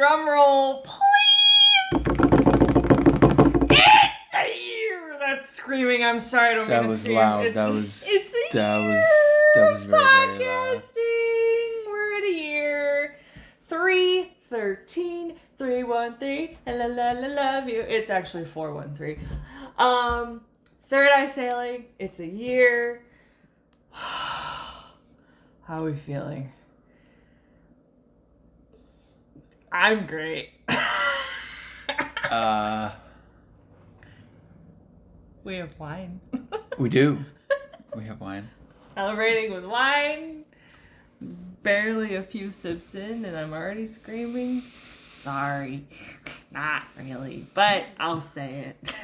Drum roll, please. It's a year. That's screaming. I'm sorry. I don't mean to scream. Loud. It's That a was year. that was very, very loud. Podcasting. We're at a year. 313 313. La la la love you. It's actually 413. Third Eye Sailing. It's a year. How are we feeling? I'm great. We have wine. We do. We have wine. Celebrating with wine. Barely a few sips in, and I'm already screaming. Sorry. Not really, but I'll say it.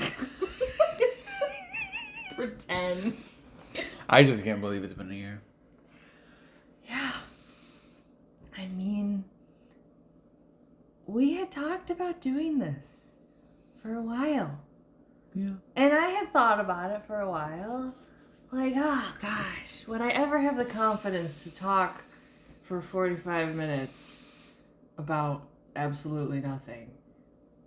Pretend. I just can't believe it's been a year. Yeah. I mean, we had talked about doing this for a while. Yeah. And I had thought about it for a while. Like, oh gosh, would I ever have the confidence to talk for 45 minutes about absolutely nothing,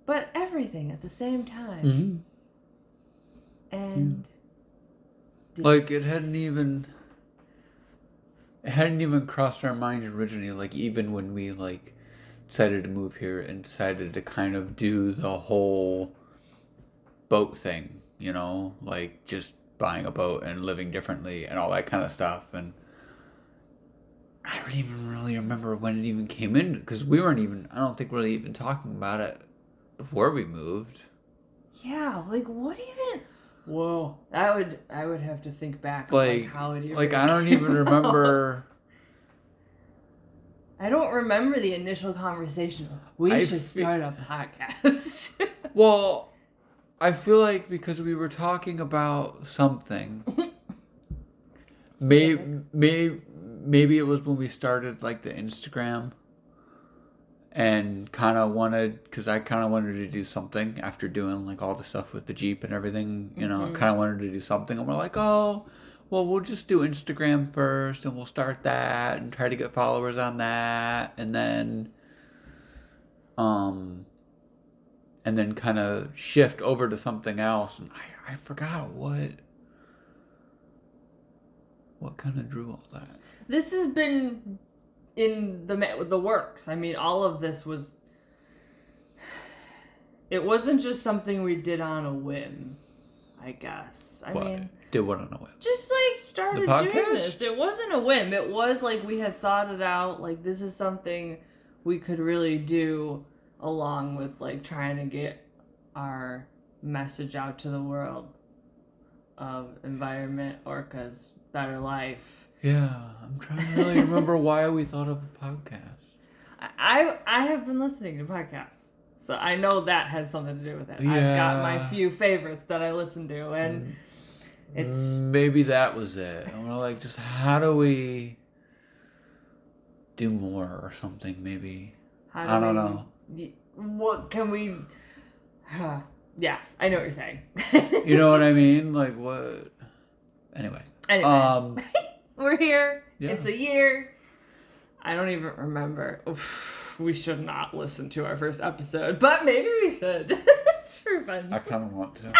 but everything at the same time? Mm-hmm. And like it hadn't even crossed our mind originally. Like even when we like decided to move here and decided to kind of do the whole boat thing, you know, like just buying a boat and living differently and all that kind of stuff. And I don't even really remember when it even came in, because we weren't even, I don't think really even talking about it before we moved. Yeah, like what even? Whoa, I would have to think back like how it even. Like I don't even remember. I don't remember the initial conversation. We should start a podcast. Well, I feel like because we were talking about something. Maybe it was when we started like the Instagram, and kind of wanted, because I kind of wanted to do something after doing like all the stuff with the Jeep and everything, you know, I kind of wanted to do something, and we're like, oh, well, we'll just do Instagram first, and we'll start that and try to get followers on that, and then kind of shift over to something else. And I forgot what kind of drew all that. This has been in the works. I mean, all of this was. It wasn't just something we did on a whim, I guess. I mean, did what on a whim? Just like started doing this. It wasn't a whim. It was like we had thought it out. Like this is something we could really do, along with like trying to get our message out to the world of environment, orcas, better life. Yeah, I'm trying to really remember why we thought of a podcast. I have been listening to podcasts, so I know that had something to do with it. Yeah. I've got my few favorites that I listen to, and it's maybe that was it. And we're like, just how do we do more or something? Maybe I don't know. What can we? Yes, I know what you're saying. You know what I mean? Like what? Anyway. We're here. Yeah. It's a year. I don't even remember. Oof, we should not listen to our first episode, but maybe we should. It's for fun. I kind of want to.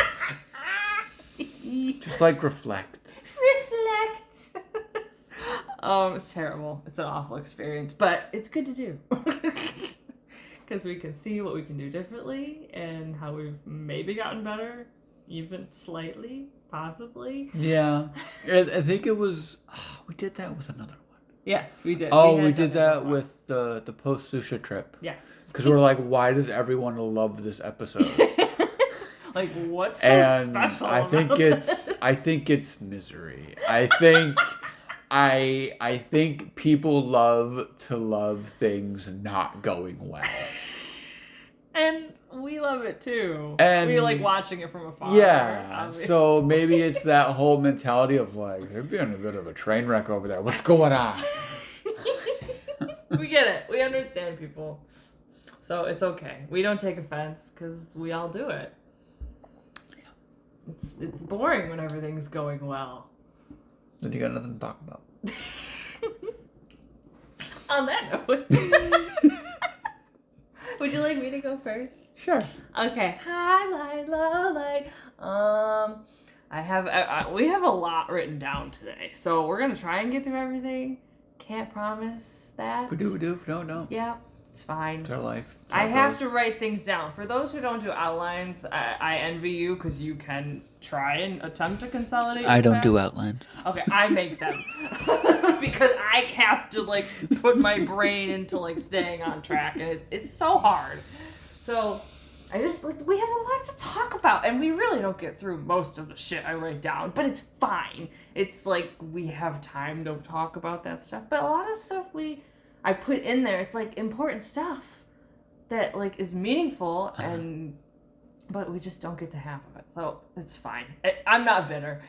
Just like reflect. It's terrible. It's an awful experience, but it's good to do. Because we can see what we can do differently and how we've maybe gotten better, even slightly, possibly. Yeah. I think it was, we did that with another one. Yes, we did. Oh, we did that with the post-Susha trip. Yes. Because we're like, why does everyone love this episode? Like, what's so special about it? I think it's misery. I think people love to love things not going well. And we love it too. And we like watching it from afar. Yeah. Obviously. So maybe it's that whole mentality of like, they're being a bit of a train wreck over there. What's going on? We get it. We understand people. So it's okay. We don't take offense because we all do it. It's boring when everything's going well. Then you got nothing to talk about. On that note, Would you like me to go first? Sure. Okay. Highlight, low light. We have a lot written down today, so we're gonna try and get through everything. Can't promise that. No. Yeah, it's fine. It's our life. I have to write things down. For those who don't do outlines, I envy you because you can try and attempt to consolidate. I don't facts. do outlines. Okay, I make them because I have to like put my brain into like staying on track, and it's so hard. So I just like we have a lot to talk about, and we really don't get through most of the shit I write down, but it's fine. It's like we have time to talk about that stuff, but a lot of stuff I put in there. It's like important stuff that like is meaningful but we just don't get to half of it, so it's fine. I'm not bitter.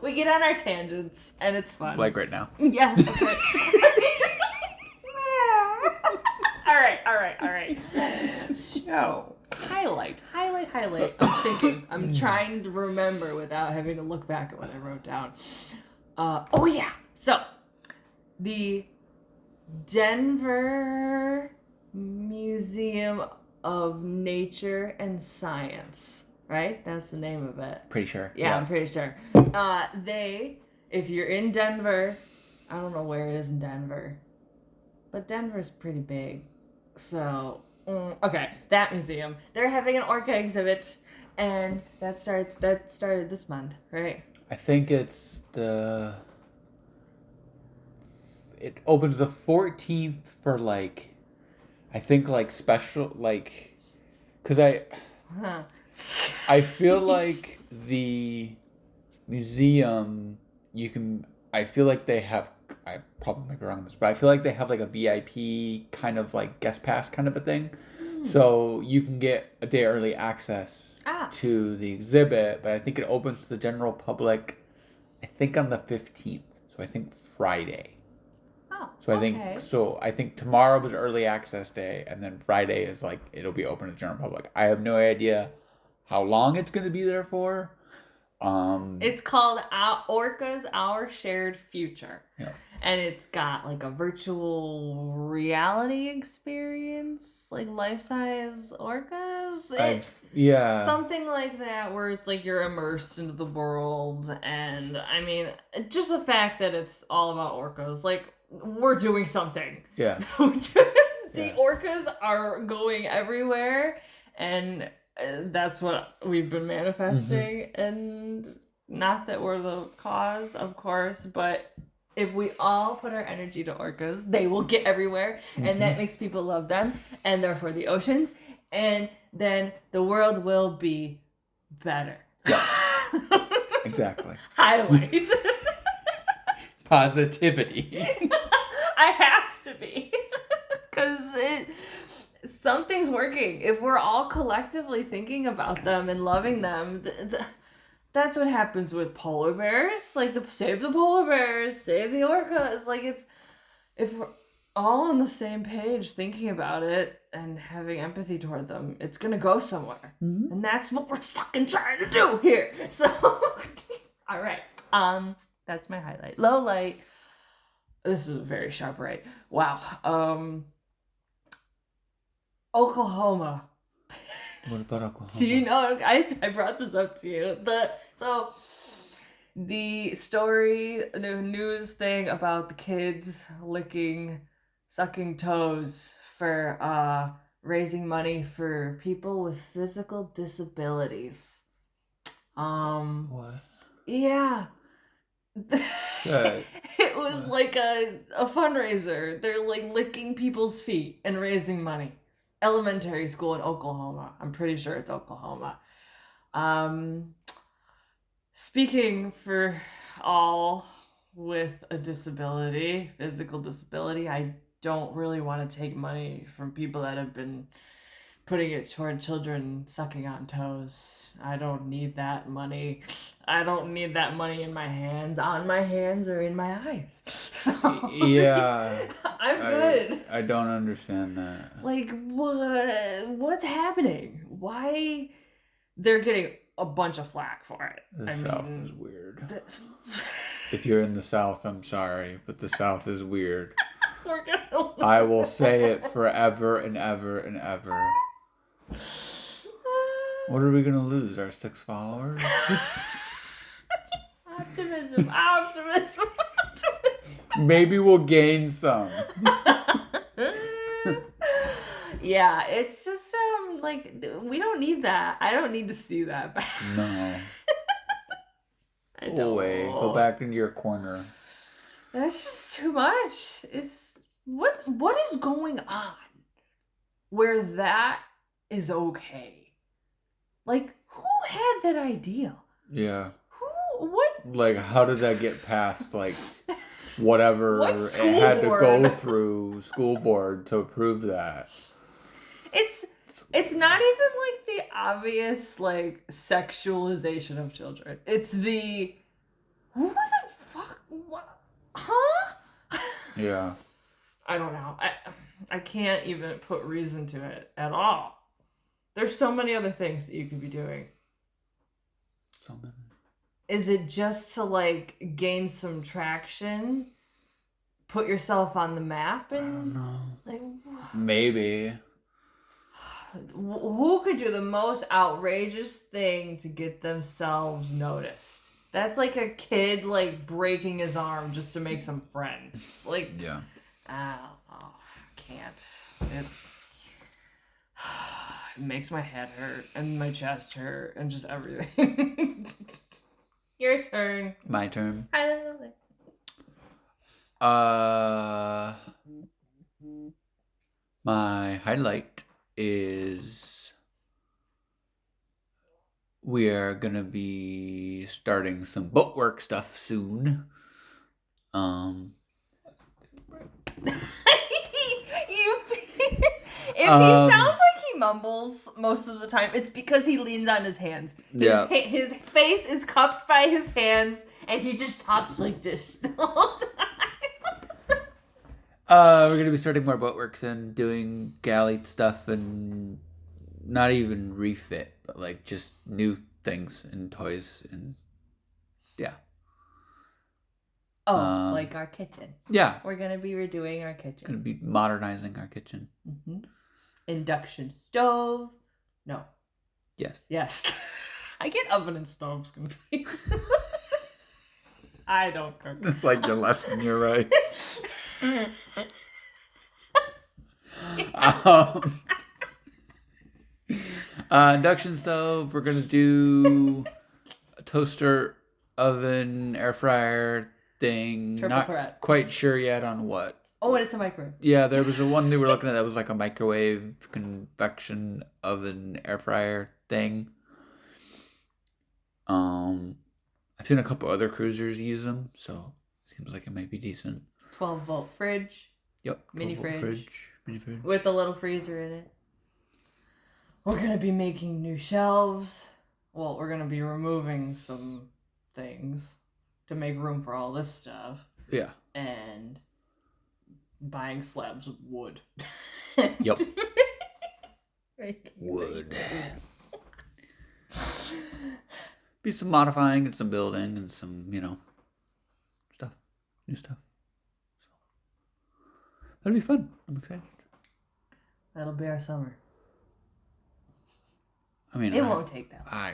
We get on our tangents and it's fun, like right now. Yes. Okay. all right, so highlight. I'm thinking, I'm trying to remember without having to look back at what I wrote down. Oh yeah, so the Denver Museum of Nature and Science, right? That's the name of it. Pretty sure. Yeah, I'm pretty sure. If you're in Denver, I don't know where it is in Denver, but Denver's pretty big. So, okay, that museum. They're having an orca exhibit, and that started this month, right? I think it opens the 14th for like, I think like special, like, cause I feel like the museum, I feel like they have, I probably might be wrong on this, but I feel like they have like a VIP kind of like guest pass kind of a thing. So you can get a day early access to the exhibit, but I think it opens to the general public, I think on the 15th. So I think Friday. Oh, so I think tomorrow was early access day, and then Friday is like, it'll be open to the general public. I have no idea how long it's going to be there for. It's called Orcas, Our Shared Future. Yeah. And it's got like a virtual reality experience, like life-size orcas. Yeah. Something like that, where it's like you're immersed into the world. And I mean, just the fact that it's all about orcas, like we're doing something. Yeah. The orcas are going everywhere, and that's what we've been manifesting. And not that we're the cause, of course, but if we all put our energy to orcas, they will get everywhere, and that makes people love them, and therefore the oceans, and then the world will be better. Yeah. Exactly. Highlight. Positivity. I have to be. Because something's working. If we're all collectively thinking about them and loving them, that's what happens with polar bears. Like, save the polar bears, save the orcas. Like, if we're all on the same page thinking about it and having empathy toward them, it's gonna go somewhere. And that's what we're fucking trying to do here. So, all right. That's my highlight. Low light. This is a very sharp right. Wow. Oklahoma. What about Oklahoma? Do you know? I brought this up to you. The story, the news thing about the kids sucking toes for raising money for people with physical disabilities. What? Yeah. It was like a fundraiser. They're like licking people's feet and raising money. Elementary school in Oklahoma. I'm pretty sure it's Oklahoma. Speaking for all with a disability, physical disability, I don't really want to take money from people that have been putting it toward children sucking on toes. I don't need that money. I don't need that money in my hands, on my hands, or in my eyes. So yeah, I'm good. I don't understand that. Like, what's happening? Why they're getting a bunch of flack for it? The South is weird. That's... If you're in the South, I'm sorry, but the South is weird. We're gonna lose. I will say it forever and ever and ever. What are we gonna lose? Our 6 followers? Optimism. Maybe we'll gain some. Yeah, it's just like we don't need that. I don't need to see that back. No. I don't. Go away. Go back into your corner. That's just too much. It's what is going on where that is okay? Like, who had that idea? Yeah. What? Like, how did that get past, like, whatever What it school had to go board? through school board to approve that? It's not even like the obvious like sexualization of children. It's the what the fuck? What? Huh? Yeah. I don't know. I can't even put reason to it at all. There's so many other things that you could be doing. So many. Is it just to like gain some traction? Put yourself on the map I don't and know. like Maybe. who could do the most outrageous thing to get themselves noticed? That's like a kid like breaking his arm just to make some friends. Like, Yeah. I don't know. I can't. It makes my head hurt and my chest hurt and just everything. Your turn. My turn. I love it. My highlight is we are gonna be starting some boatwork stuff soon. If he sounds like he mumbles most of the time, it's because he leans on his hands. His face is cupped by his hands, and he just talks like this the whole time. We're gonna be starting more boatworks and doing galley stuff, and not even refit, but like just new things and toys, and yeah. Oh, like our kitchen. Yeah. We're gonna be redoing our kitchen. Gonna be modernizing our kitchen. Mm-hmm. Induction stove. No. Yes. Yes. I get oven and stoves confused. I don't cook. It's like your left and your right. Induction stove. We're gonna do a toaster, oven, air fryer thing. Triple Not threat. quite sure yet on what. Oh, and it's a microwave. Yeah, there was one they were looking at that was like a microwave, convection oven, air fryer thing. I've seen a couple other cruisers use them, so seems like it might be decent. 12-volt fridge. Yep. Mini fridge. Mini fridge. With a little freezer in it. We're going to be making new shelves. Well, we're going to be removing some things to make room for all this stuff. Yeah. And buying slabs of wood. Yep. Wood. Be some modifying and some building and some, stuff. New stuff. So that'll be fun. I'm excited. That'll be our summer. I mean, it won't take that long. I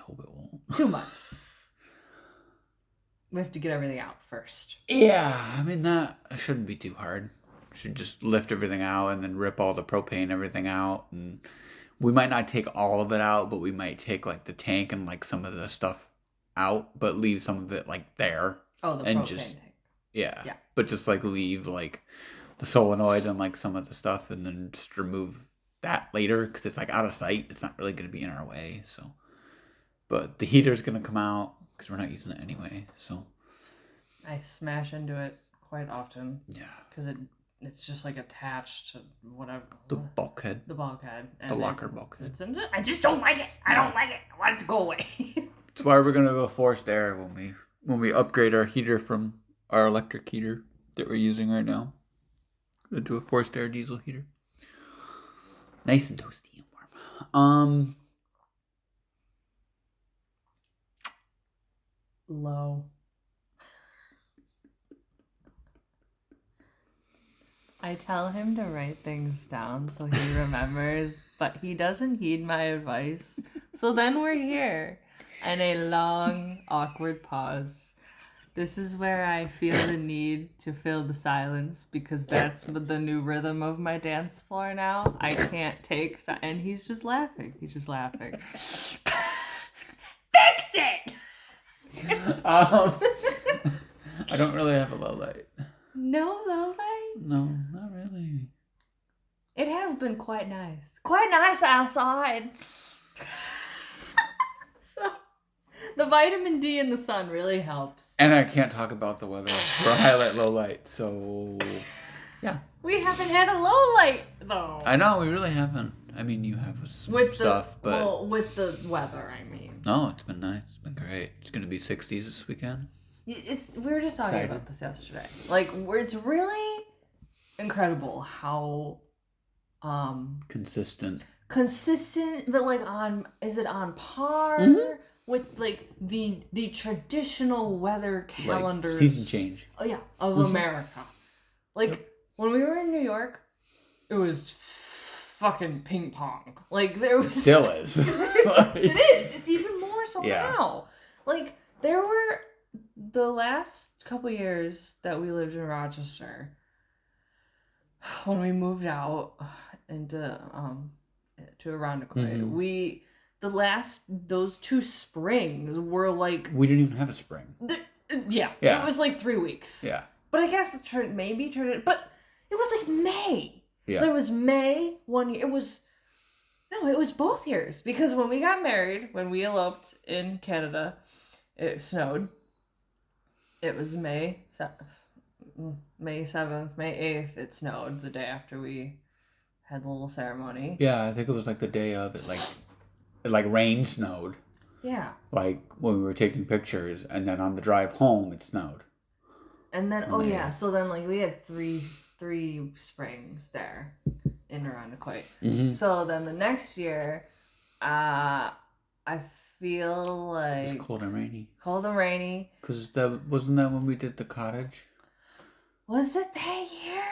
hope it won't. 2 months. We have to get everything out first. Yeah, I mean, that shouldn't be too hard. Should just lift everything out and then rip all the propane everything out. And we might not take all of it out, but we might take like the tank and like some of the stuff out, but leave some of it like there. Oh, the propane tank. Yeah. But just like leave like the solenoid and like some of the stuff, and then just remove that later because it's like out of sight. It's not really going to be in our way. So, but the heater's going to come out because we're not using it anyway. So I smash into it quite often. Yeah. Because it's just like attached to whatever. The bulkhead. The bulkhead. The locker bulkhead. I just don't like it. I don't like it. I want it to go away. That's why we're gonna go forced air when we upgrade our heater from our electric heater that we're using right now. Gonna do a forced air diesel heater. Nice and toasty and warm. Low. I tell him to write things down so he remembers, but he doesn't heed my advice. So then we're here, and a long, awkward pause. This is where I feel the need to fill the silence because that's the new rhythm of my dance floor now. I can't take and he's just laughing. He's just laughing. Fix it! I don't really have a low light. No low light? No, not really. It has been quite nice. Quite nice outside. So, the vitamin D in the sun really helps. And I can't talk about the weather for highlight low light, so yeah. We haven't had a low light though. I know, we really haven't. I mean, you have some stuff, but... Well, with the weather, I mean. No, it's been nice. It's been great. It's going to be 60s this weekend. We were just talking about this yesterday. Like, it's really incredible how... consistent, but like is it on par with like the traditional weather calendars? Like season change. Oh yeah, of America. Like when we were in New York, it was fucking ping pong. Like there was. It still is. It is. It's even more so Yeah. now. Like there were the last couple years that we lived in Rochester. When we moved out into to Irondequoit, those 2 springs were like We didn't even have a spring. yeah, Yeah. it was like 3 weeks. Yeah. But I guess it turned, but it was like May. Yeah. There was May one year. It was both years because when we got married, when we eloped in Canada, it snowed. It was May 7th, May 8th, it snowed the day after we had the little ceremony. Yeah, I think it was like the day of it, like rain snowed. Yeah. Like when we were taking pictures, and then on the drive home, it snowed. And then, so then like we had three springs there in Irondequoit. Mm-hmm. So then the next year, I feel like... It was cold and rainy. Cold and rainy. Because wasn't that when we did the cottage? Was it that year?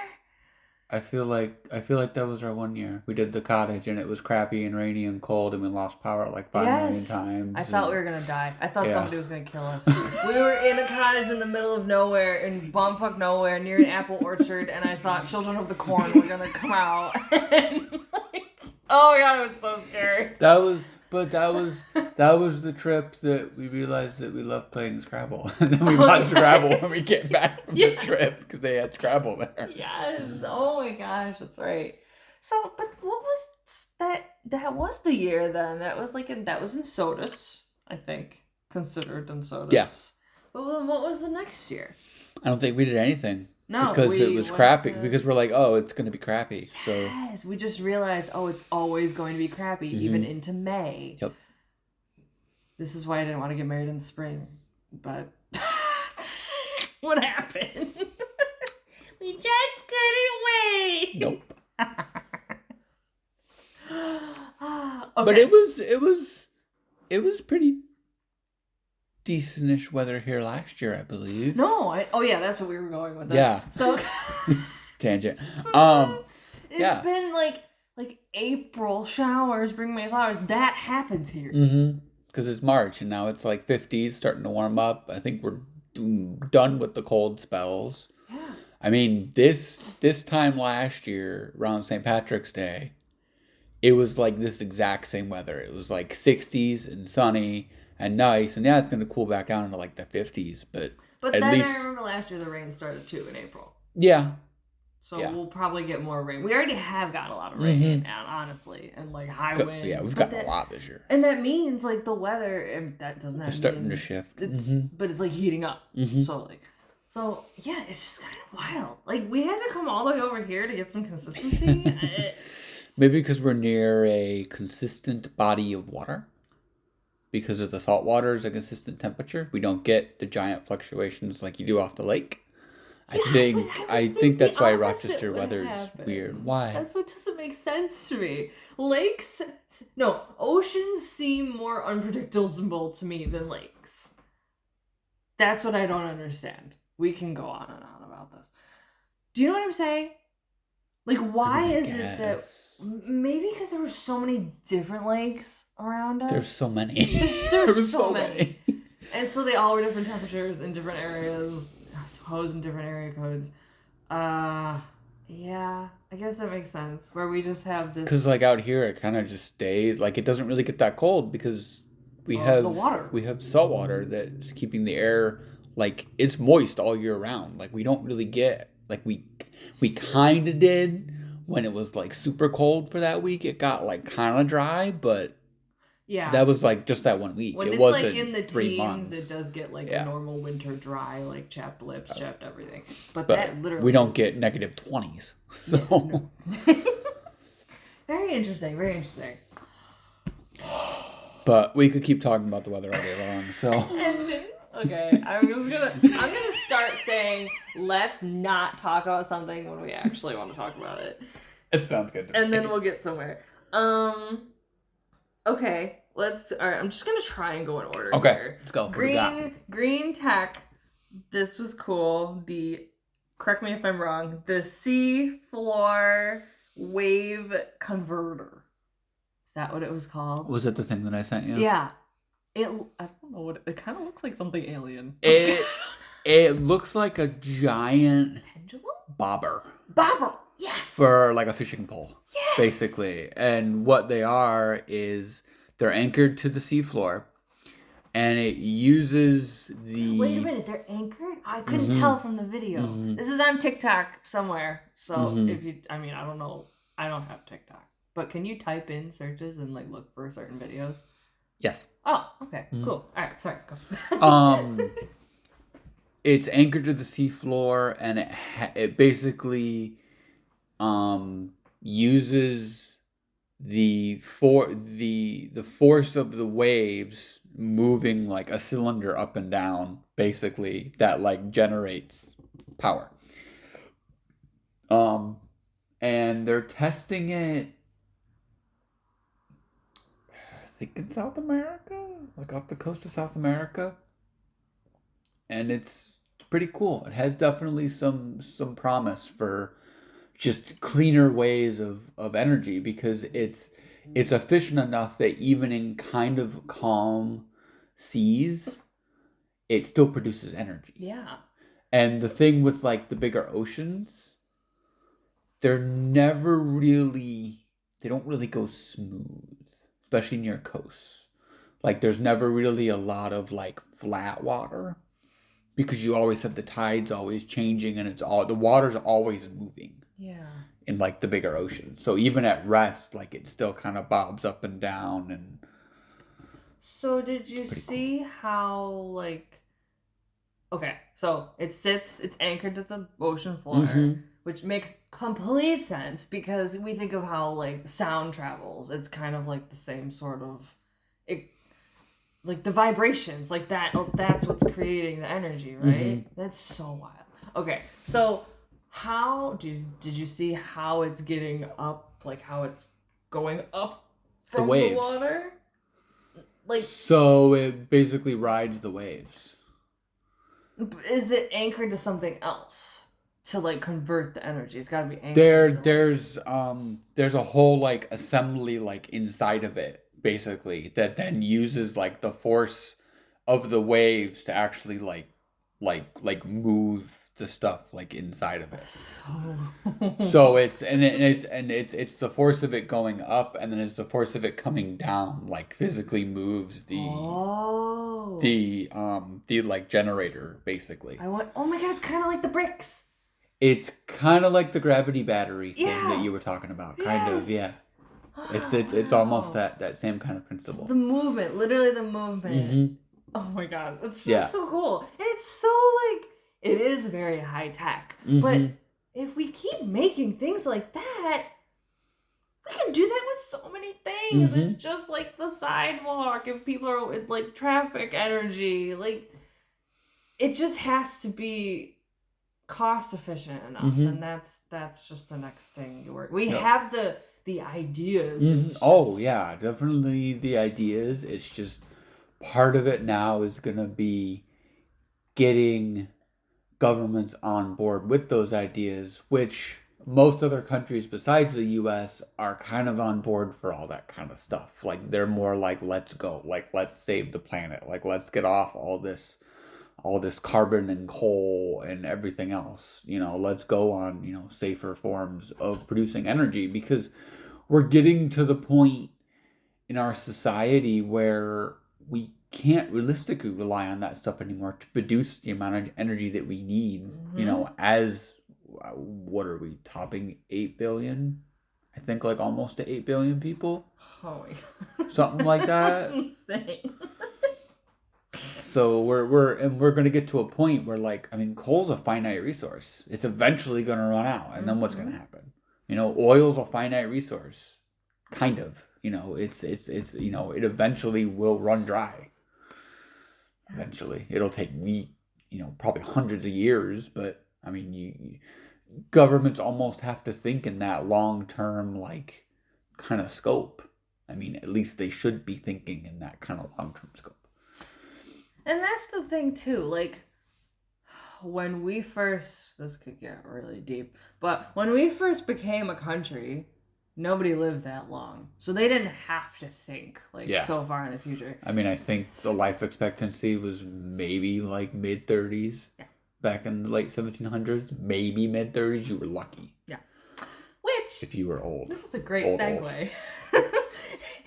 I feel like that was our one year. We did the cottage and it was crappy and rainy and cold and we lost power like 5 million times. I thought we were going to die. I thought somebody was going to kill us. We were in a cottage in the middle of nowhere, in bumfuck nowhere, near an apple orchard, and I thought Children of the Corn were going to come out. And oh my god, it was so scary. That was the trip that we realized that we loved playing Scrabble. And then we bought Scrabble when we get back from the trip because they had Scrabble there. Yes. Oh my gosh, that's right. So, but what was that? That was the year then. That was in Sodus, I think, considered in Sodus. Yeah. But then what was the next year? I don't think we did anything. No, because it was crappy. Because we're like, oh, it's going to be crappy. Yes, we just realized, it's always going to be crappy, even into May. Yep. This is why I didn't want to get married in the spring. But what happened? We just couldn't wait. Nope. Okay. But it was pretty decentish weather here last year, I believe. No, that's what we were going with. Yeah. So tangent. It's been like April showers, bring me flowers. That happens here. Mm-hmm. Because it's March and now it's like 50s, starting to warm up. I think we're done with the cold spells. Yeah. I mean, this time last year around St. Patrick's Day, it was like this exact same weather. It was like 60s and sunny and nice, and it's going to cool back down into like the 50s, but at then least... I remember last year the rain started too in April. Yeah. So we'll probably get more rain. We already have got a lot of rain, honestly, and like high winds. Yeah, we've got a lot this year. And that means like the weather, and that doesn't have it's starting to shift. But it's like heating up slowly. So yeah, it's just kind of wild. Like we had to come all the way over here to get some consistency. Maybe because we're near a consistent body of water. Because of the salt water is a consistent temperature. We don't get the giant fluctuations like you do off the lake. I think that's why Rochester weather is weird. Why? That's what doesn't make sense to me. Oceans seem more unpredictable to me than lakes. That's what I don't understand. We can go on and on about this. Do you know what I'm saying? Like, why I is it that... Maybe because there were so many different lakes around us. There's so many. There's so many. And so they all were different temperatures in different areas. I suppose in different area codes. Yeah, I guess that makes sense. Where we just have this... Because, like, out here, it kind of just stays... Like, it doesn't really get that cold because we have... the water. We have salt water that's keeping the air... Like, it's moist all year round. Like, we don't really get... Like, we kind of did... When it was, like, super cold for that week, it got, like, kind of dry, but yeah, that was, like, just that 1 week. When it it's, wasn't like, in the 3 teens, months. it does get, like, a normal winter dry, like, chapped lips, chapped everything. But that literally we don't get negative 20s, so... Yeah, no. Very interesting, very interesting. But we could keep talking about the weather all day long, so... Okay, I'm gonna start saying, let's not talk about something when we actually want to talk about it. It sounds good to me. And then we'll get somewhere. Okay, alright, I'm just gonna try and go in order here. Let's go. Green tech, this was cool. Correct me if I'm wrong, the sea floor wave converter. Is that what it was called? Was it the thing that I sent you? Yeah. I don't know what it kind of looks like. Something alien. It looks like a giant pendulum bobber. Yes. For like a fishing pole. Yes. Basically, and what they are is they're anchored to the seafloor, and it uses the. Wait a minute, they're anchored? I couldn't tell from the video. This is on TikTok somewhere. So if you, I don't know, I don't have TikTok, but can you type in searches and like look for certain videos? Yes. Oh, okay, cool. All right, sorry. Go. It's anchored to the seafloor, and it basically uses the force of the waves moving like a cylinder up and down, basically, that like generates power. And they're testing it, I think in South America, like off the coast of South America, and it's pretty cool. It has definitely some promise for just cleaner ways of energy, because it's efficient enough that even in kind of calm seas, it still produces energy. Yeah. And the thing with like the bigger oceans, they don't really go smooth, especially near coasts. Like there's never really a lot of like flat water, because you always have the tides always changing, and the water's always moving. Yeah. In like the bigger ocean. So even at rest, like it still kind of bobs up and down. And so did you see how like, okay, so it's anchored to the ocean floor, which makes complete sense, because we think of how like sound travels. It's kind of like the same sort of, like the vibrations, like that's what's creating the energy, right? That's so wild. Okay, so how did you see how it's getting up, like how it's going up from the water? Like, so it basically rides the waves. Is it anchored to something else to like convert the energy? It's got to be anchored. There's a whole like assembly like inside of it, basically, that then uses like the force of the waves to actually like move the stuff like inside of it. So it's the force of it going up, and then it's the force of it coming down, like physically moves the like generator, basically. Oh my god, it's kind of like the bricks. It's kind of like the gravity battery thing that you were talking about, kind of, yeah. It's almost that same kind of principle. It's the movement, literally the movement. Oh my god, it's just so cool, and it's so like. It is very high tech, but if we keep making things like that, we can do that with so many things. It's just like the sidewalk. If people are with like traffic energy, like it just has to be cost efficient enough, and that's just the next thing you work. We have the ideas. Oh yeah, definitely the ideas. It's just part of it now is gonna be getting governments on board with those ideas, which most other countries besides the US are kind of on board for all that kind of stuff. Like they're more like, let's go, like let's save the planet, like let's get off all this carbon and coal and everything else. Let's go on, safer forms of producing energy, because we're getting to the point in our society where we can't realistically rely on that stuff anymore to produce the amount of energy that we need, as what are we topping 8 billion? I think like almost to 8 billion people. Oh my God. Something like that. That's insane. So we're going to get to a point where, like, I mean, coal's a finite resource. It's eventually going to run out, and then what's going to happen? Oil's a finite resource, kind of. It's it eventually will run dry. Eventually, it'll take probably hundreds of years, but I mean, governments almost have to think in that long-term, like, kind of scope. I mean, at least they should be thinking in that kind of long-term scope. And that's the thing too, like, when we first, this could get really deep, but when we first became a country, nobody lived that long. So they didn't have to think, like, so far in the future. I mean, I think the life expectancy was maybe, like, mid-30s. Yeah. Back in the late 1700s. Maybe mid-30s. You were lucky. Yeah. Which... if you were old. This is a great segue.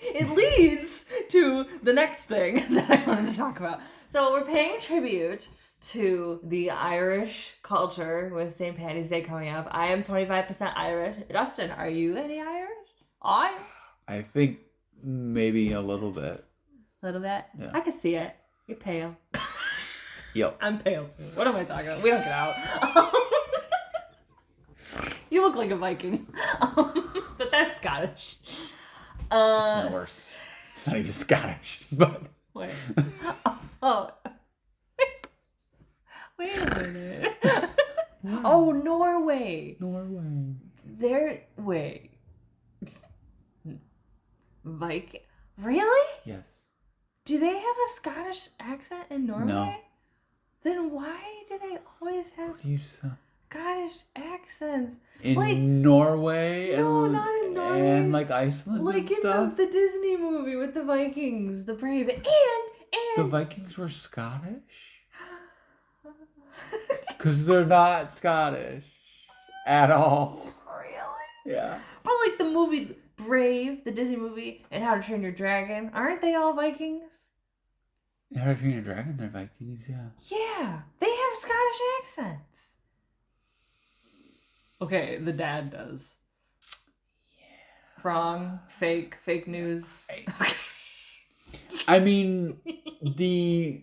It leads to the next thing that I wanted to talk about. So we're paying tribute to the Irish culture with St. Paddy's Day coming up. I am 25% Irish. Dustin, are you any Irish? I think maybe a little bit. A little bit? Yeah. I can see it. You're pale. Yep. I'm pale too. What am I talking about? We don't get out. You look like a Viking. But that's Scottish. It's not worse. It's not even Scottish, but... Wait. Oh. Wait a minute. Oh, Norway. Wait. Viking. Really? Yes. Do they have a Scottish accent in Norway? No. Then why do they always have Scottish accents? In Norway? No, not in Norway. And like Iceland like and in stuff? the Disney movie with the Vikings, the brave, and the Vikings were Scottish? Because they're not Scottish at all. Really? Yeah. But like the movie Brave, the Disney movie, and How to Train Your Dragon, aren't they all Vikings? How to Train Your Dragon, they're Vikings, yeah. Yeah, they have Scottish accents. Okay, the dad does. Yeah. Wrong. Fake news. I mean, the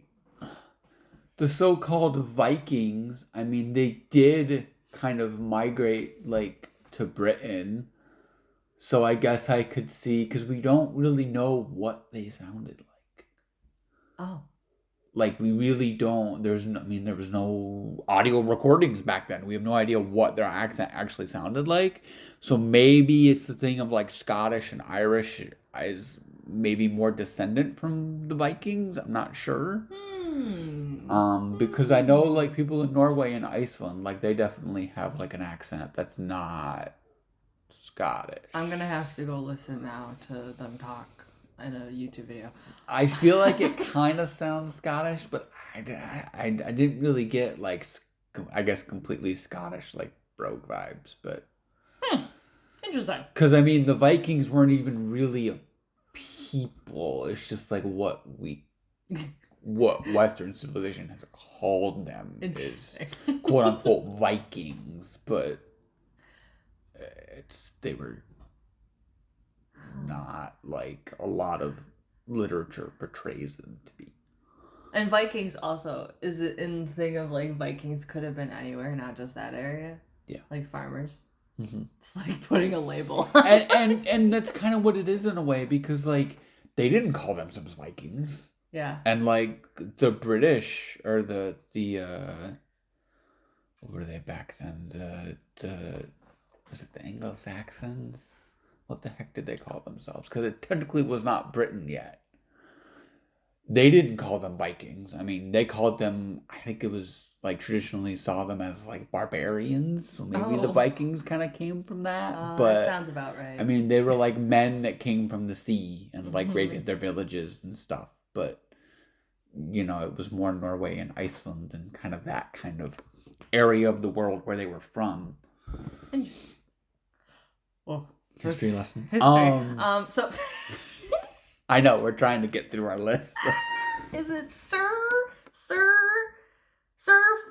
so-called Vikings, I mean, they did kind of migrate, like, to Britain. So I guess I could see, because we don't really know what they sounded like. Oh. Like, we really don't. There was no audio recordings back then. We have no idea what their accent actually sounded like. So maybe it's the thing of, like, Scottish and Irish is maybe more descendant from the Vikings. I'm not sure. Because I know, like, people in Norway and Iceland, like, they definitely have, like, an accent that's not Scottish. I'm gonna have to go listen now to them talk in a YouTube video. I feel like it kind of sounds Scottish, but I didn't really get, like, I guess completely Scottish, like, brogue vibes, but... Interesting. Because, I mean, the Vikings weren't even really a people. It's just, like, what Western civilization has called them is, quote-unquote, Vikings, but they were not like a lot of literature portrays them to be. And Vikings also, is it in the thing of, like, Vikings could have been anywhere, not just that area? Yeah. Like farmers? Mm-hmm. It's like putting a label. and that's kind of what it is in a way, because, like, they didn't call themselves Vikings. Yeah. And, like, the British, or the what were they back then? Was it the Anglo-Saxons? What the heck did they call themselves? Because it technically was not Britain yet. They didn't call them Vikings. I mean, they called them, I think it was like traditionally saw them as like barbarians, so maybe the Oh. Vikings kind of came from that. That But sounds about right. I mean, they were like men that came from the sea and like Mhm. raided their villages and stuff. But you know, it was more Norway and Iceland and kind of that kind of area of the world where they were from. Well, History lesson. history. So I know we're trying to get through our list. So. is it Sir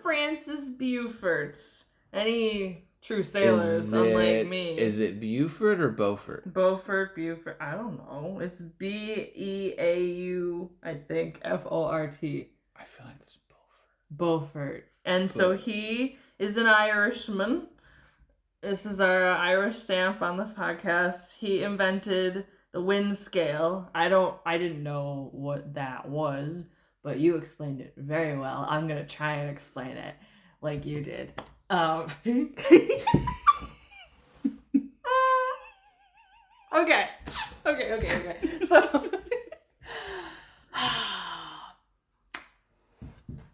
Francis Beaufort? Any true sailors, unlike me. Is it Buford or Beaufort? Beaufort. I don't know. It's Beau, I think, Fort. I feel like it's Beaufort. Beaufort. And so he is an Irishman. This is our Irish stamp on the podcast. He invented the wind scale. I didn't know what that was, but you explained it very well. I'm gonna try and explain it like you did. Okay.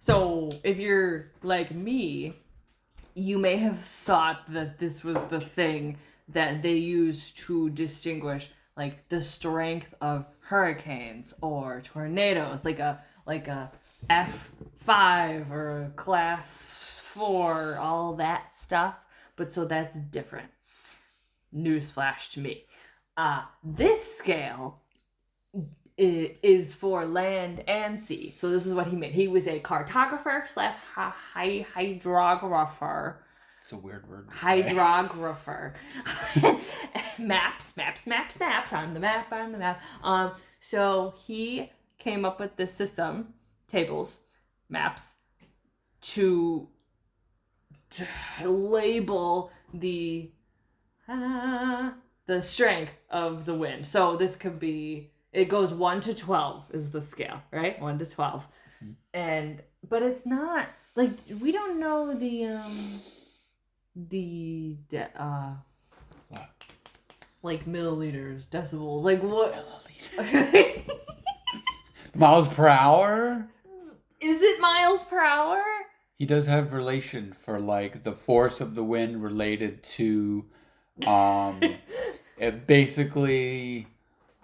So if you're like me, you may have thought that this was the thing that they used to distinguish like the strength of hurricanes or tornadoes, like a F5 or a class 4, all that stuff. But so that's different. Newsflash to me. This scale is for land and sea. So this is what he made. He was a cartographer / hydrographer. It's a weird word. Hydrographer. Maps. I'm the map. So he came up with this system, tables, maps, to label the strength of the wind. So this could be, it goes 1 to 12 is the scale, right? 1 to 12. Mm-hmm. But it's not like, we don't know what? Like milliliters, decibels, like what? Milliliters. Miles per hour? Is it miles per hour? He does have relation for like the force of the wind related to it basically,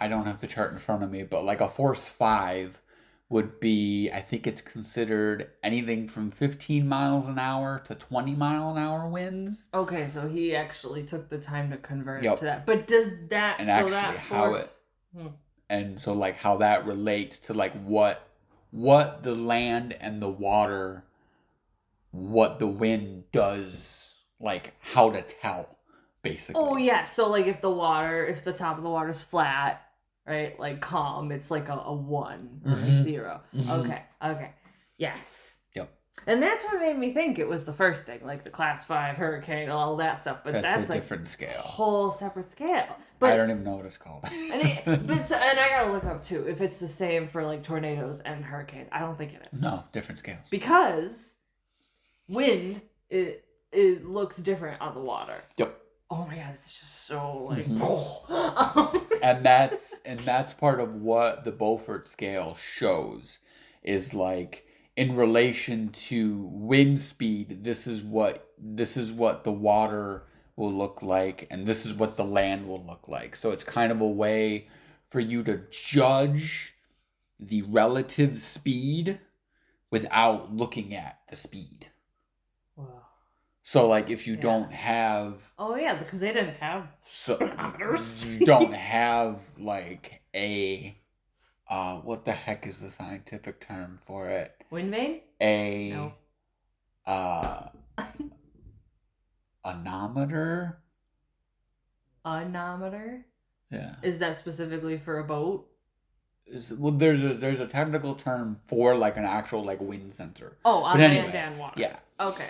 I don't have the chart in front of me, but like a force 5 would be, I think it's considered anything from 15 miles an hour to 20 mile an hour winds. Okay, so he actually took the time to convert it to that. But does that, and so actually that how force... and so like how that relates to like what the land and the water, what the wind does, like how to tell, basically. Oh yeah, so like if the top of the water's flat, right, like calm, it's like a 1 or a 0. Mm-hmm. Okay, yes. Yep. And that's what made me think it was the first thing, like the class 5 hurricane, all that stuff. But that's a like different scale, whole separate scale. But I don't even know what it's called. and I gotta look up too if it's the same for like tornadoes and hurricanes. I don't think it is. No, different scales. Because wind, it looks different on the water. Yep. Oh my god, it's just so like. and that's part of what the Beaufort scale shows, is like in relation to wind speed. This is what the water will look like, and this is what the land will look like. So it's kind of a way for you to judge the relative speed without looking at the speed. Wow. So, like, if you don't have... Oh, yeah, because they didn't have speedometers. You don't have, like, a... what the heck is the scientific term for it? Wind vane? No. Anemometer? Anemometer? Yeah. Is that specifically for a boat? Well, there's a technical term for, like, an actual, like, wind sensor. Oh, on land and water. Yeah. Okay.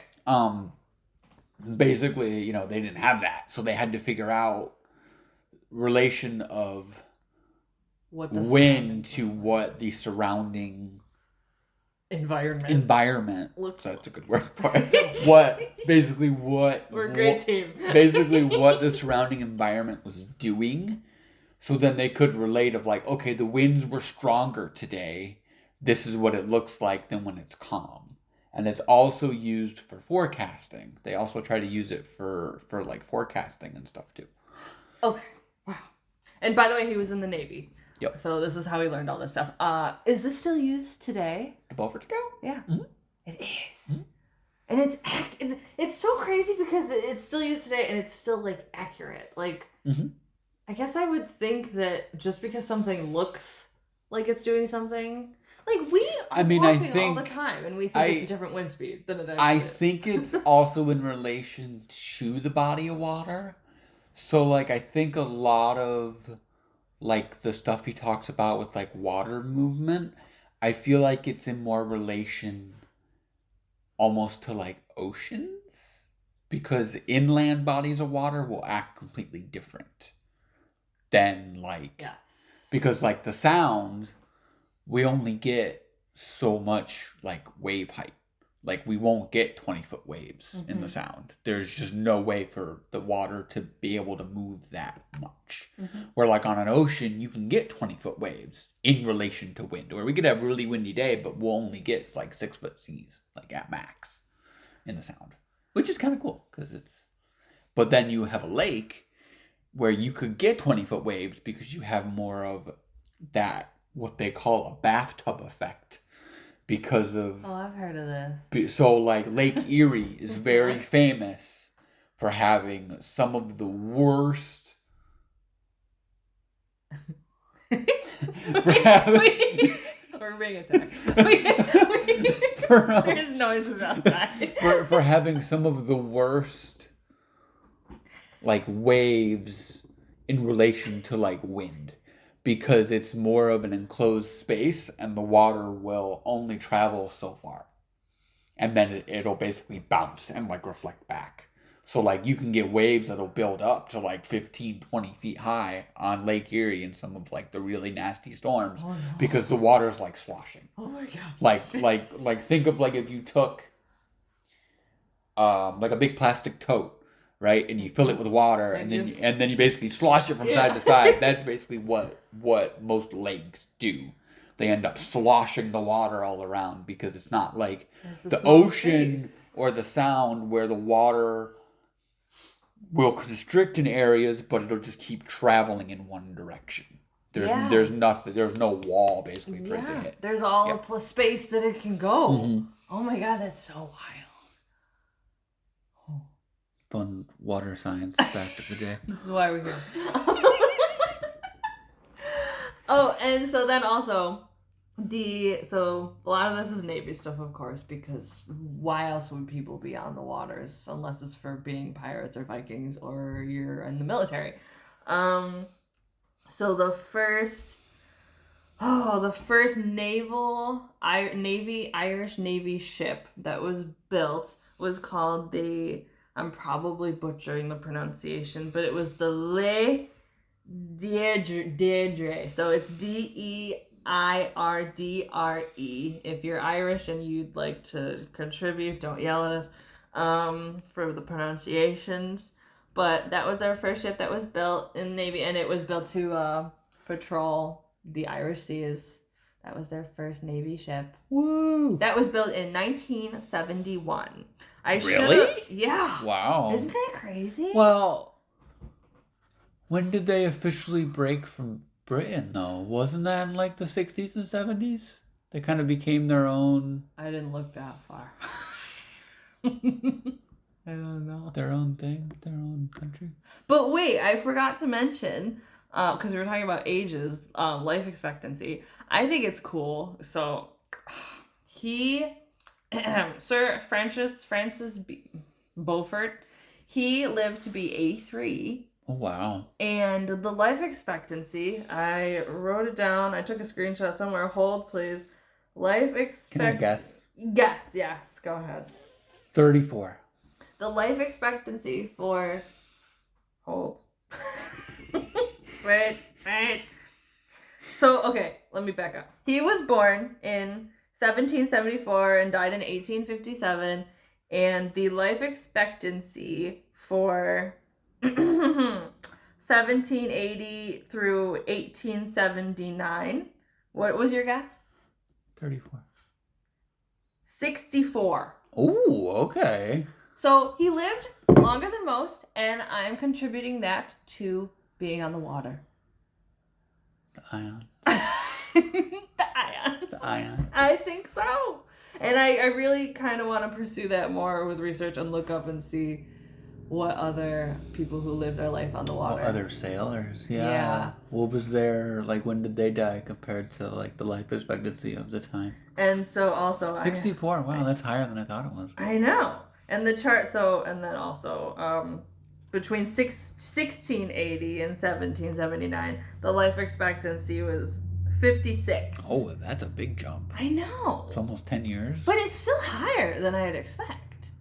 Basically, you know, they didn't have that, so they had to figure out relation of what the wind to what the surrounding environment looks like. That's a good word for it. We're a great team. Basically, what the surrounding environment was doing, so then they could relate of like, okay, the winds were stronger today. This is what it looks like than when it's calm. And it's also used for forecasting. They also try to use it for like forecasting and stuff too. Okay. Wow. And by the way, he was in the Navy. Yep. So this is how he learned all this stuff. Is this still used today? The Beaufort scale? Yeah. Mm-hmm. It is. Mm-hmm. And it's so crazy because it's still used today and it's still like accurate. Like, mm-hmm. I guess I would think that just because something looks like it's doing something, like we are walking all the time and we think it's a different wind speed than it actually I is. think it's also in relation to the body of water. So like I think a lot of like the stuff he talks about with like water movement, I feel like it's in more relation almost to like oceans, because inland bodies of water will act completely different than like, yes. Because like the sound, we only get so much like wave height. Like we won't get 20-foot waves mm-hmm. in the sound. There's just no way for the water to be able to move that much. Mm-hmm. Where like on an ocean, you can get 20-foot waves in relation to wind. Or we could have a really windy day, but we'll only get like 6-foot seas, like at max in the sound. Which is kind of cool because it's... But then you have a lake where you could get 20-foot waves because you have more of that, what they call a bathtub effect. Because of... Oh, I've heard of this. So, like, Lake Erie is very famous for having some of the worst... We're being attacked. There's noises outside. for having some of the worst, like, waves in relation to, like, wind. Because it's more of an enclosed space and the water will only travel so far. And then it'll basically bounce and like reflect back. So like you can get waves that'll build up to like 15, 20 feet high on Lake Erie in some of like the really nasty storms. Oh, no. Because the water's like sloshing. Oh my God. Like think of like if you took like a big plastic tote. Right, and you fill it with water, and then you basically slosh it from side to side. That's basically what most lakes do. They end up sloshing the water all around because it's not like the ocean or the sound where the water will constrict in areas, but it'll just keep traveling in one direction. There's no wall basically for it to hit. There's all the space that it can go. Mm-hmm. Oh my God, that's so wild. Fun water science fact of the day. This is why we're here. Oh, and so then also, so a lot of this is Navy stuff, of course, because why else would people be on the waters unless it's for being pirates or Vikings or you're in the military? So the first Irish Navy ship that was built was called the... I'm probably butchering the pronunciation, but it was the Le Deirdre. So it's Deirdre. If you're Irish and you'd like to contribute, don't yell at us for the pronunciations. But that was our first ship that was built in the Navy, and it was built to patrol the Irish seas. That was their first Navy ship. Woo! That was built in 1971. Really? Yeah. Wow. Isn't that crazy? Well, when did they officially break from Britain, though? Wasn't that in like the 60s and 70s? They kind of became their own... I didn't look that far. I don't know. Their own thing, their own country. But wait, I forgot to mention, because we were talking about ages, life expectancy. I think it's cool. So, Sir Francis Beaufort, he lived to be 83. Oh, wow. And the life expectancy, I wrote it down. I took a screenshot somewhere. Hold, please. Life expectancy. Can I guess? Yes. Go ahead. 34. The life expectancy for... Hold. Wait. So, okay, let me back up. He was born in 1774 and died in 1857, and the life expectancy for 1780 through 1879. What was your guess? 34. 64. Oh, okay. So he lived longer than most, and I'm contributing that to being on the water. The ion. The ions. The ion. I think so. And I really kind of want to pursue that more with research and look up and see what other people who lived their life on the water. Other sailors, yeah. What was their, like, when did they die compared to, like, the life expectancy of the time? And so also 64, wow, that's higher than I thought it was. I know. And the chart, and then also, between 1680 and 1779, the life expectancy was 56. Oh, that's a big jump. I know. It's almost 10 years. But it's still higher than I'd expect.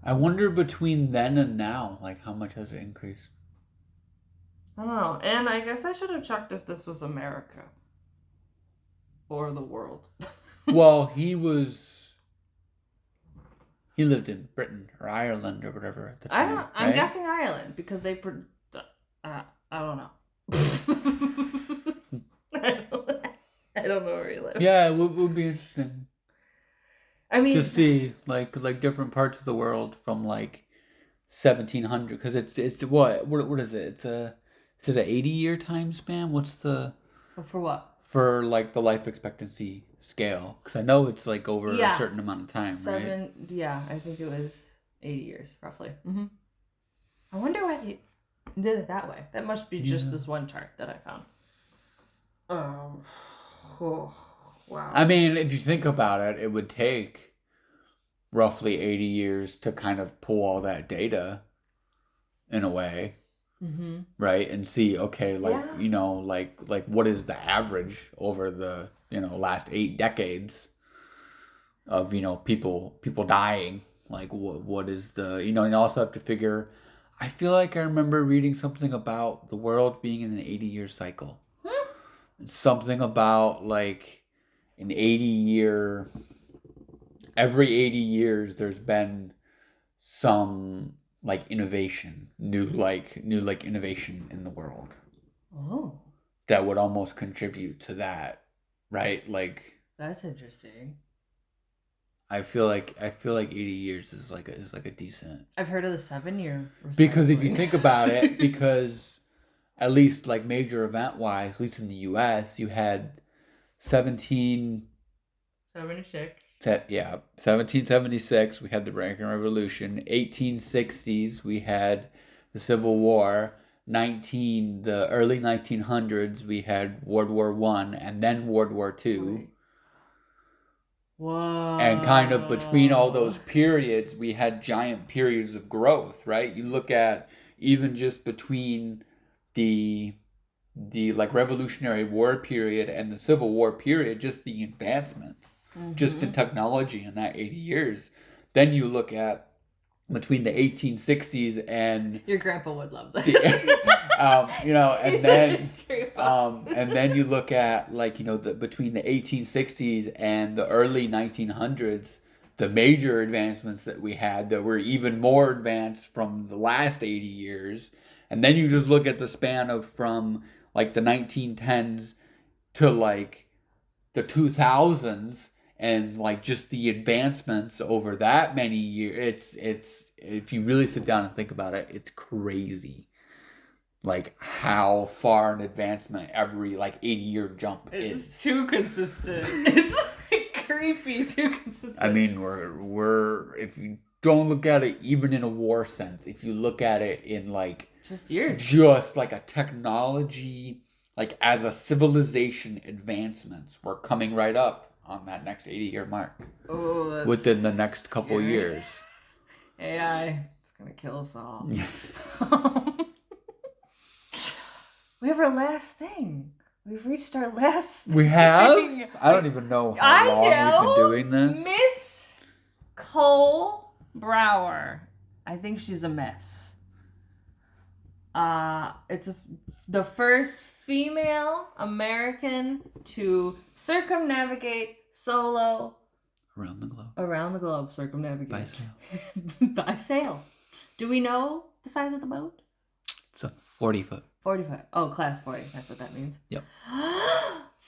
I wonder between then and now, like, how much has it increased? I don't know. And I guess I should have checked if this was America. Or the world. Well, he lived in Britain or Ireland or whatever at the time. I'm guessing Ireland because they I don't know. I don't know where he lived. Yeah, it would be interesting. I mean, to see like different parts of the world from like 1700, because it's what is it? Is it an 80-year time span? What's the for what? For like the life expectancy scale, because I know it's like over a certain amount of time, right? Yeah, I think it was 80 years roughly. Mm-hmm. I wonder why they did it that way. That must be just this one chart that I found. Oh, wow. I mean, if you think about it, it would take roughly 80 years to kind of pull all that data in a way. Mm-hmm. Right? And see, okay, like, you know, like what is the average over the, you know, last 8 decades of, you know, people dying? Like, what is the, you know, and you also have to figure, I feel like I remember reading something about the world being in an 80-year cycle. Something about like an 80-year, every 80 years there's been some like innovation, new innovation in the world. Oh. That would almost contribute to that, right? Like, that's interesting. I feel like 80 years is like a decent. I've heard of the 7-year. Because if you think about it, because at least like major event wise, at least in the US, you had 1776, we had the American Revolution. 1860s, we had the Civil War. The early 1900s, we had World War I, and then World War II. Right. Wow. And kind of between all those periods, we had giant periods of growth, right? You look at even just between the like Revolutionary War period and the Civil War period, just the advancements, just in technology in that 80 years. Then you look at between the 1860s and your grandpa would love this. You know, and then you look at like, you know, between the 1860s and the early 1900s, the major advancements that we had that were even more advanced from the last 80 years. And then you just look at the span of from like the 1910s to like the 2000s, and like just the advancements over that many years. It's if you really sit down and think about it, it's crazy. Like how far an advancement every like 80-year jump is. It's too consistent. It's like creepy, too consistent. I mean, we're if you don't look at it even in a war sense, if you look at it in like just years, just like a technology, like as a civilization advancements, we're coming right up on that next 80-year mark. Oh, that's within the next couple years. AI, it's gonna kill us all. Yeah. We have our last thing. We've reached our last We have? thing. I don't even know how long we've been doing this. Miss Cole Brower. I think she's a miss. It's the first female American to circumnavigate solo around the globe, circumnavigate by sail. By sail. Do we know the size of the boat? It's a 40 foot. 40 foot. Oh, class 40. That's what that means. Yep.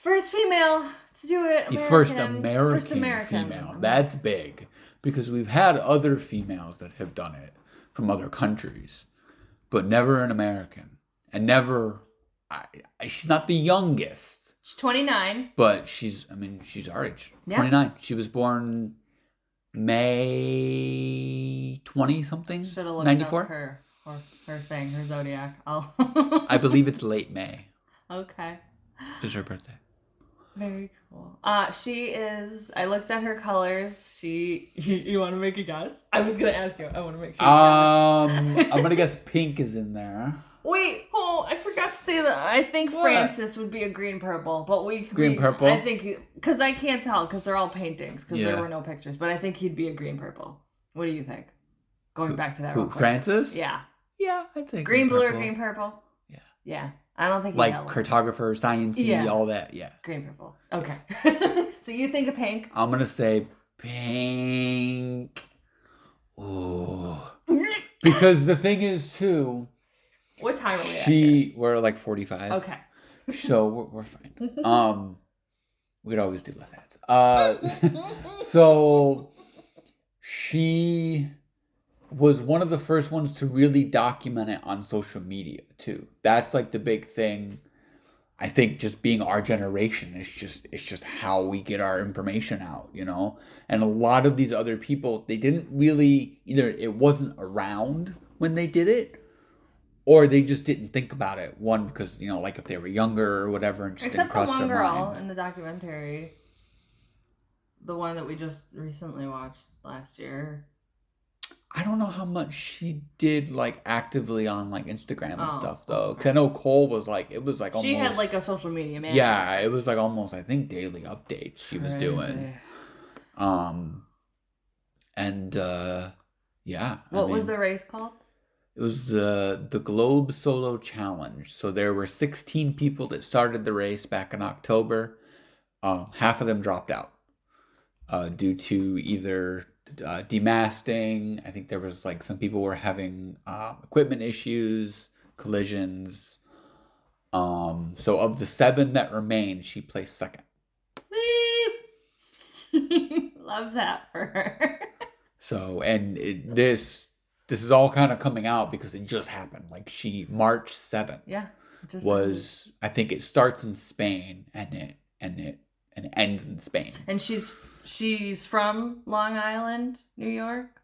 First female to do it. The first American female. That's big. Because we've had other females that have done it from other countries. But never an American. And never... she's not the youngest. She's 29. But she's our age. Yeah. 29. She was born May 20-something? Should have looked 94? up her thing, her zodiac. I believe it's late May. Okay. It's her birthday. Very cool. She is... I looked at her colors. You want to make a guess? I was going to ask you. I want to make sure you guess. I'm going to guess pink is in there. Wait, I forgot to say that. I think what? Francis would be a green-purple, but Green-purple? I think... Because I can't tell, because they're all paintings, because there were no pictures. But I think he'd be a green-purple. What do you think? Going back to that real quick. Francis? Yeah. Yeah, I'd say green, blue, or green-purple? Yeah. Yeah. I don't think like cartographer, science-y, all that. Yeah. Green, purple. Okay. So you think of pink? I'm going to say pink. Ooh. Because the thing is, too... What time are we at? We're like 45. Okay. So we're fine. We could always do less ads. So she was one of the first ones to really document it on social media too. That's like the big thing. I think just being our generation it's just how we get our information out, you know? And a lot of these other people, they didn't really either it wasn't around when they did it, or they just didn't think about it. One, because, you know, like if they were younger or whatever, and just except didn't cross the one their girl mind. In the documentary, the one that we just recently watched last year. I don't know how much she did like actively on like Instagram and stuff though, because I know Cole was like almost. She had like a social media manager. Yeah, it was like almost I think daily updates she was doing. Yeah. What was the race called? It was the Globe Solo Challenge. So there were 16 people that started the race back in October. Half of them dropped out due to either demasting. I think there was like some people were having equipment issues, collisions. So of the 7 that remained, she placed second. Love that for her. So, and this is all kind of coming out because it just happened. Like March 7th. Yeah. Was I think it starts in Spain and it ends in Spain. And she's from Long Island, New York?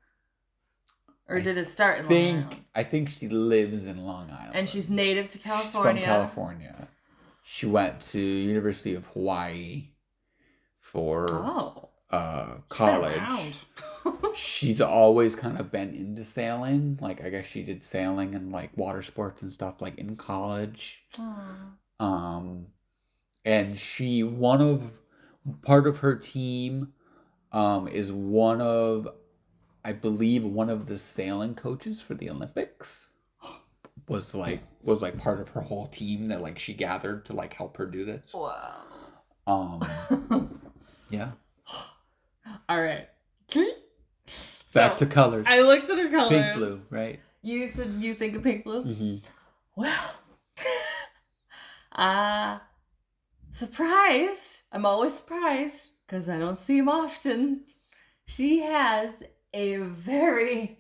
Or did it start in Long Island? I think she lives in Long Island. And she's native to California. She's from California. She went to University of Hawaii for college. She's always kind of been into sailing. Like I guess she did sailing and like water sports and stuff like in college. Aww. And part of her team is I believe one of the sailing coaches for the Olympics was like part of her whole team that like she gathered to like help her do this. Wow. Yeah. All right. Back to colors. I looked at her colors. Pink, blue, right? You said you think of pink, blue? Mm-hmm. Well, surprised. I'm always surprised because I don't see him often. She has a very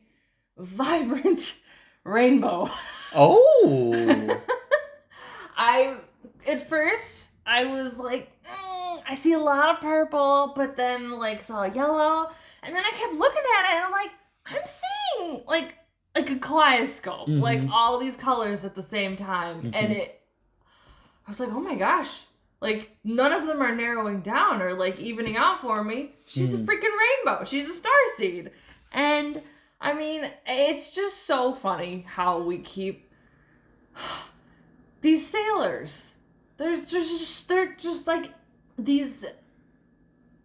vibrant rainbow. Oh. At first, I was like, I see a lot of purple, but then like saw yellow, and then I kept looking at it, and I'm like, I'm seeing like a kaleidoscope, like all these colors at the same time, and I was like, oh my gosh, like none of them are narrowing down or like evening out for me. She's a freaking rainbow. She's a starseed, and I mean, it's just so funny how we keep these sailors. They're just like these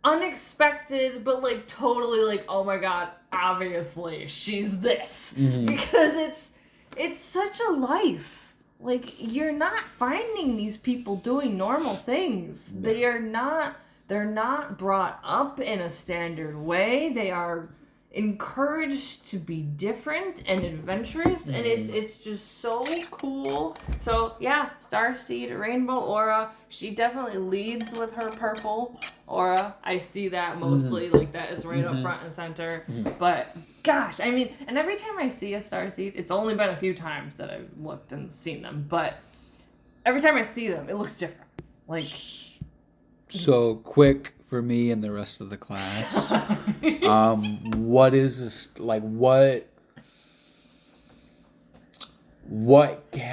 unexpected, but like totally like, oh my god, obviously she's this, because it's such a life. Like you're not finding these people doing normal things. No. They're not brought up in a standard way. encouraged to be different and adventurous, and it's just so cool. So yeah, Starseed, Rainbow Aura, she definitely leads with her purple aura. I see that mostly, like that is right up front and center. But gosh, I mean, and every time I see a Starseed, it's only been a few times that I've looked and seen them, but every time I see them, it looks different. Like, so quick for me and the rest of the class. What is this, like, what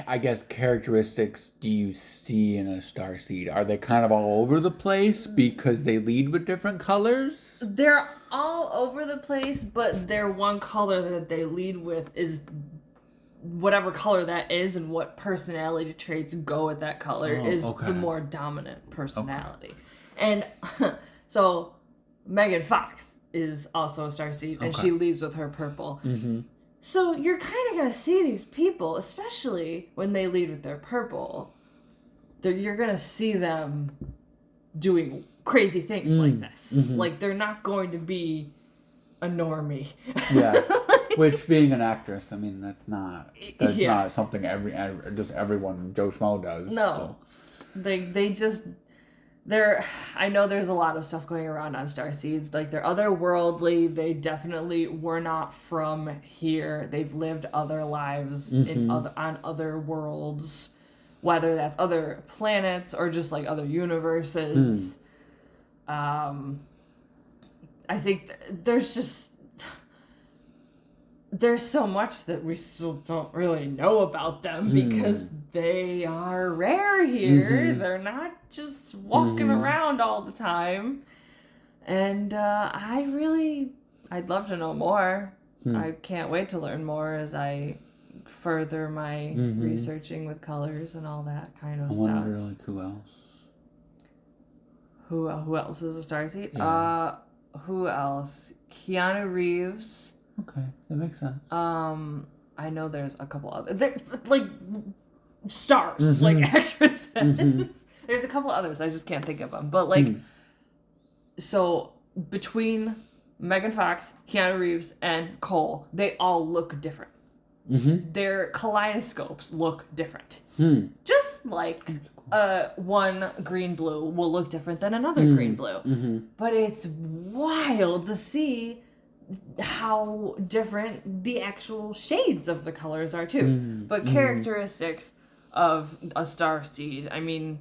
I guess characteristics do you see in a Starseed? Are they kind of all over the place because they lead with different colors? They're all over the place, but their one color that they lead with is whatever color that is, and what personality traits go with that color is the more dominant personality. And so Megan Fox is also a Starseed, and she leads with her purple. So you're kind of going to see these people, especially when they lead with their purple, you're going to see them doing crazy things like this. Like, they're not going to be a normie. Yeah. Which, being an actress, I mean, that's not something everyone Joe Schmo does. No. So. I know there's a lot of stuff going around on Starseeds. Like, they're otherworldly. They definitely were not from here. They've lived other lives on other worlds, whether that's other planets or just like other universes. I think there's so much that we still don't really know about them because they are rare here. They're not just walking around all the time. And I'd love to know more. I can't wait to learn more as I further my researching with colors and all that kind of stuff. I wonder, like, who else? Who else is a Starseed? Yeah. Who else? Keanu Reeves. Okay, that makes sense. I know there's a couple others. They're like stars, like actresses. There's a couple others. I just can't think of them. But like, so between Megan Fox, Keanu Reeves, and Cole, they all look different. Their kaleidoscopes look different. Just like one green blue will look different than another green blue. But it's wild to see how different the actual shades of the colors are too. But characteristics of a Starseed, I mean,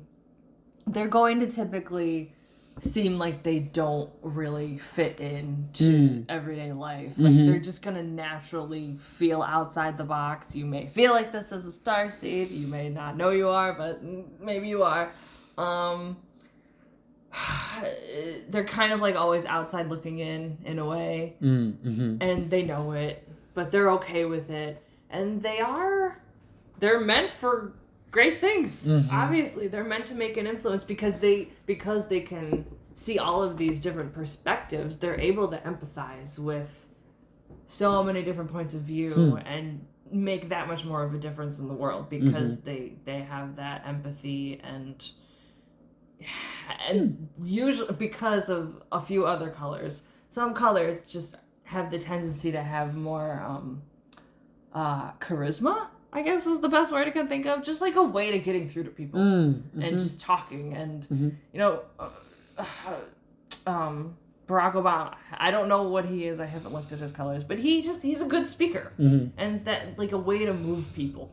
they're going to typically seem like they don't really fit into everyday life. Like, they're just gonna naturally feel outside the box. You may feel like this is a Starseed. You may not know you are, but maybe you are. They're kind of like always outside looking in a way. And they know it, but they're okay with it. And they're meant for great things. Obviously, they're meant to make an influence because they can see all of these different perspectives. They're able to empathize with so many different points of view and make that much more of a difference in the world because they have that empathy and usually because of a few other colors. Some colors just have the tendency to have more charisma, I guess is the best word I can think of. Just like a way to getting through to people and just talking. And, you know, Barack Obama, I don't know what he is. I haven't looked at his colors, but he's a good speaker. And that, like, a way to move people.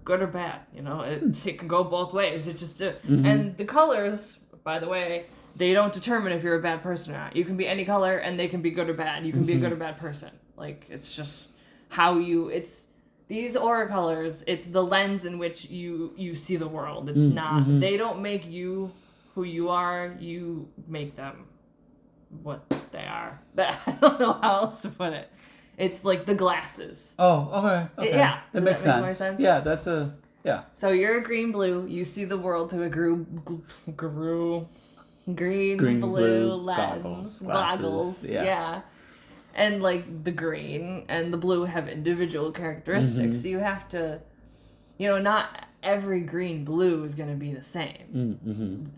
Good or bad, you know, it can go both ways. It just and the colors, by the way, they don't determine if you're a bad person or not. You can be any color, and they can be good or bad. You can be a good or bad person. Like, it's just how it's these aura colors. It's the lens in which you see the world. It's not. They don't make you who you are. You make them what they are. I don't know how else to put it. It's like the glasses. Oh, okay. Yeah. That makes sense. More sense. Yeah, yeah. So you're a green blue. You see the world through a green blue lens. Goggles. Yeah. And like the green and the blue have individual characteristics. So you have to, you know, not every green blue is going to be the same.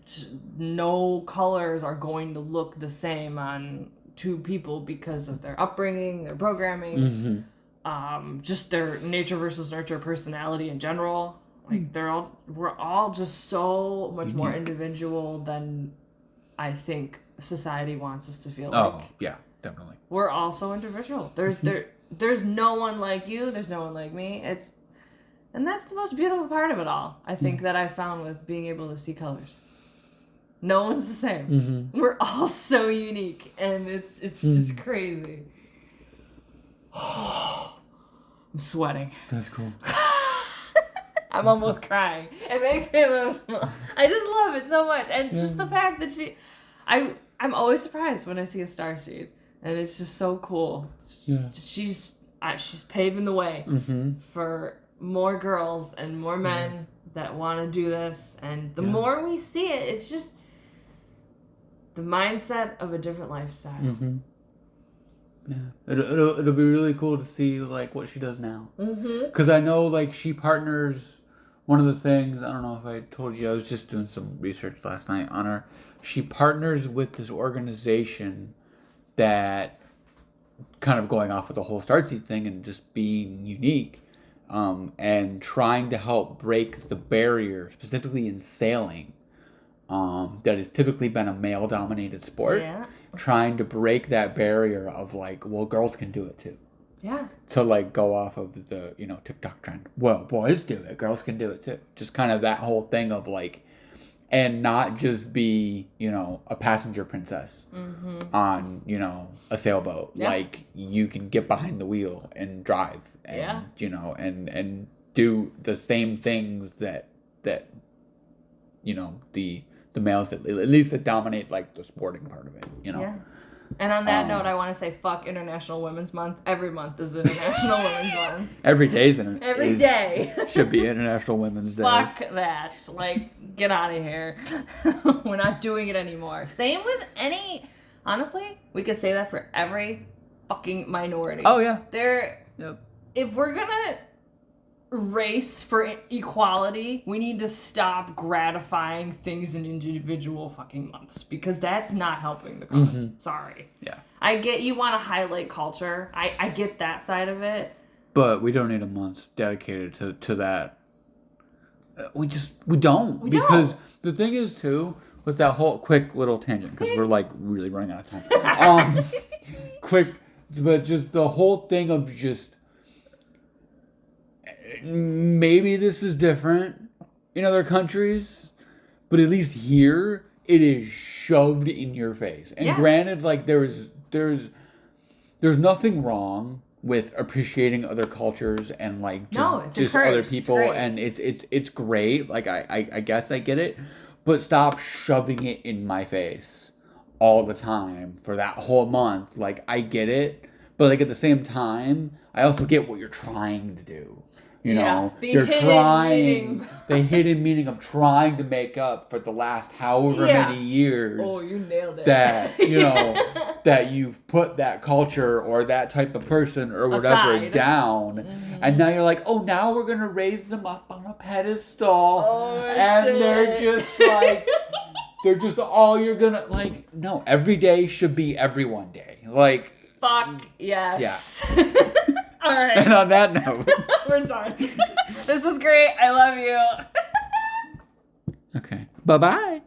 No colors are going to look the same on to people because of their upbringing, their programming, just their nature versus nurture personality in general. Like we're all just so much more individual than I think society wants us to feel like. Oh, yeah, definitely. We're all so individual. There's no one like you. There's no one like me. And that's the most beautiful part of it all, I think, that I found with being able to see colors. No one's the same. We're all so unique, and it's just crazy. I'm sweating. That's cool. I'm almost crying. It makes me emotional. I just love it so much, and just the fact that I'm always surprised when I see a starseed, and it's just so cool. Yeah. She's paving the way for more girls and more men that want to do this, and the more we see it, it's just the mindset of a different lifestyle. Yeah, it'll be really cool to see like what she does now. Because I know like she partners. One of the things, I don't know if I told you, I was just doing some research last night on her. She partners with this organization that, kind of going off of the whole Starseed thing and just being unique, and trying to help break the barrier, specifically in sailing, that has typically been a male-dominated sport. Yeah. Trying to break that barrier of like, well, girls can do it too. Yeah. To like go off of the, TikTok trend. Well, boys do it. Girls can do it too. Just kind of that whole thing of like, and not just be, a passenger princess on, a sailboat. Yeah. Like you can get behind the wheel and drive and, and do the same things that the males that at least that dominate like the sporting part of it, Yeah. And on that note, I want to say fuck International Women's Month. Every month is International Women's Month. Every day should be International Women's Day. Fuck that. Like, get out of here. We're not doing it anymore. Same with honestly, we could say that for every fucking minority. Oh, yeah. If we're gonna race for equality, we need to stop gratifying things in individual fucking months, because that's not helping the cause. Sorry. Yeah. I get you want to highlight culture. I get that side of it. But we don't need a month dedicated to that. We don't. Because the thing is too, with that whole quick little tangent, because we're like really running out of time. But just the whole thing of just, maybe this is different in other countries, but at least here it is shoved in your face. And granted, like there's nothing wrong with appreciating other cultures and like just other people, and it's great. Like I guess I get it, but stop shoving it in my face all the time for that whole month. Like I get it, but like at the same time, I also get what you're trying to do. You're trying the hidden meaning of trying to make up for the last however many years. Oh, you nailed it. That, that you've put that culture or that type of person or whatever down. And now you're like, oh, now we're going to raise them up on a pedestal. Oh, and shit. They're just like, they're just all you're going to, like, no, every day should be everyone day. Like. Fuck yes. Yeah. All right. And on that note, we're done. This was great. I love you. Okay. Bye-bye.